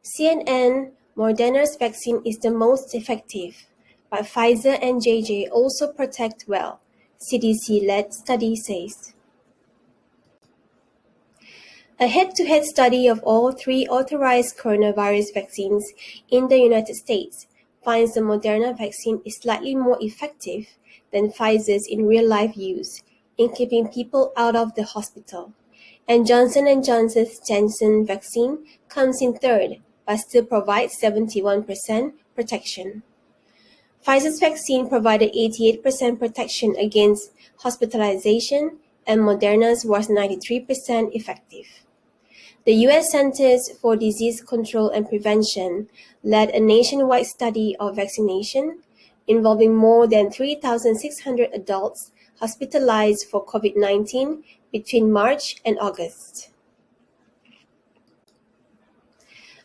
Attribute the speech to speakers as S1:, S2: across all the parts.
S1: CNN, Moderna's vaccine is the most effective, but Pfizer and J&J also protect well, CDC-led study says. A head-to-head study of all three authorized coronavirus vaccines in the United States finds the Moderna vaccine is slightly more effective than Pfizer's in real-life use in keeping people out of the hospital, and Johnson & Johnson's Janssen vaccine comes in third but still provides 71% protection. Pfizer's vaccine provided 88% protection against hospitalization, and Moderna's was 93% effective. The U.S. Centers for Disease Control and Prevention led a nationwide study of vaccination involving more than 3,600 adults hospitalized for COVID-19 between March and August.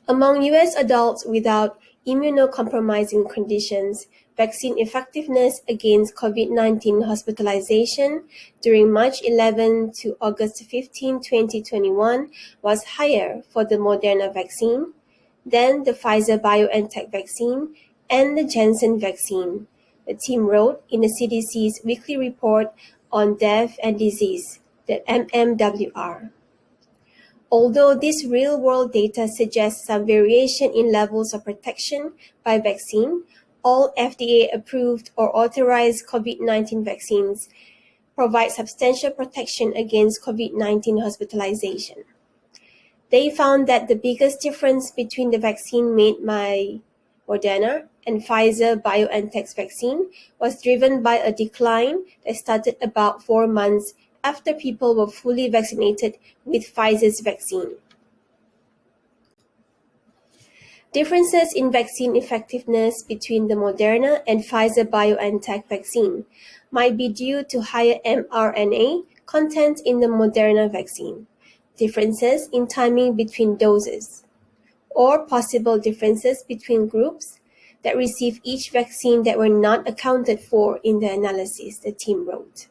S1: Among U.S. adults without immunocompromising conditions, vaccine effectiveness against COVID-19 hospitalization during March 11 to August 15, 2021 was higher for the Moderna vaccine than the Pfizer-BioNTech vaccine and the Janssen vaccine, the team wrote in the CDC's weekly report on death and disease, the MMWR. Although this real-world data suggests some variation in levels of protection by vaccine, all FDA-approved or authorized COVID-19 vaccines provide substantial protection against COVID-19 hospitalization. They found that the biggest difference between the vaccine made by Moderna and Pfizer-BioNTech's vaccine was driven by a decline that started about 4 months after people were fully vaccinated with Pfizer's vaccine. Differences in vaccine effectiveness between the Moderna and Pfizer-BioNTech vaccine might be due to higher mRNA content in the Moderna vaccine, differences in timing between doses, or possible differences between groups that received each vaccine that were not accounted for in the analysis, the team wrote.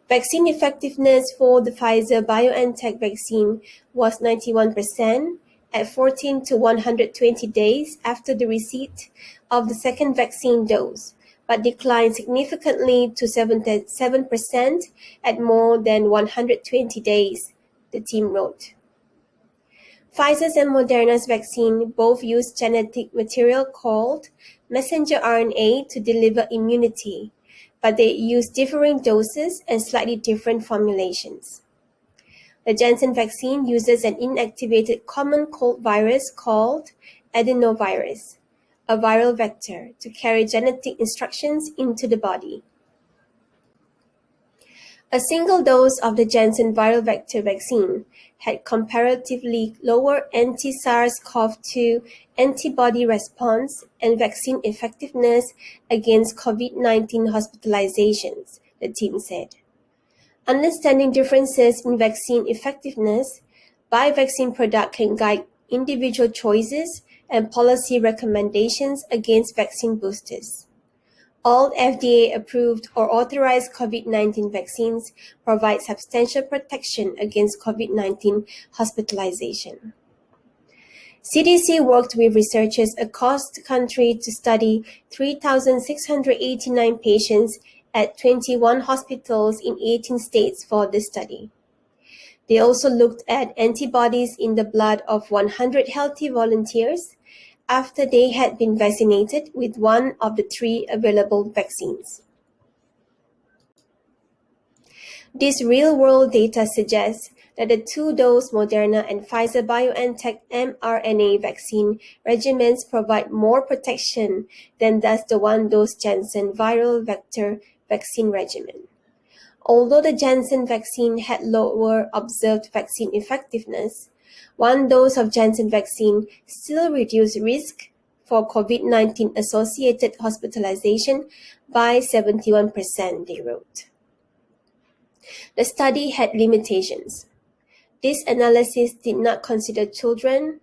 S1: Vaccine effectiveness for the Pfizer-BioNTech vaccine was 91% at 14 to 120 days after the receipt of the second vaccine dose, but declined significantly to 77% at more than 120 days, the team wrote. Pfizer's and Moderna's vaccine both use genetic material called messenger RNA to deliver immunity, but they use differing doses and slightly different formulations. The Janssen vaccine uses an inactivated common cold virus called adenovirus, a viral vector, to carry genetic instructions into the body. A single dose of the Janssen viral vector vaccine had comparatively lower anti-SARS-CoV-2 antibody response and vaccine effectiveness against COVID-19 hospitalizations, the team said. Understanding differences in vaccine effectiveness by vaccine product can guide individual choices and policy recommendations against vaccine boosters. All FDA-approved or authorized COVID-19 vaccines provide substantial protection against COVID-19 hospitalization. CDC worked with researchers across the country to study 3,689 patients at 21 hospitals in 18 states for the study. They also looked at antibodies in the blood of 100 healthy volunteers after they had been vaccinated with one of the 3 available vaccines. This real-world data suggests that the 2-dose Moderna and Pfizer-BioNTech mRNA vaccine regimens provide more protection than does the 1-dose Janssen viral vector vaccine regimen. Although the Janssen vaccine had lower observed vaccine effectiveness, 1 dose of Janssen vaccine still reduced risk for COVID-19 associated hospitalization by 71%, they wrote. The study had limitations. This analysis did not consider children,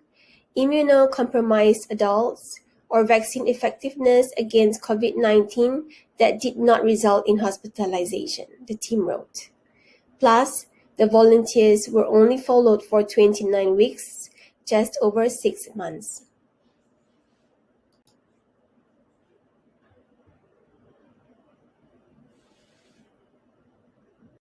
S1: immunocompromised adults, or vaccine effectiveness against COVID-19 that did not result in hospitalization, the team wrote. Plus, the volunteers were only followed for 29 weeks just over 6 months.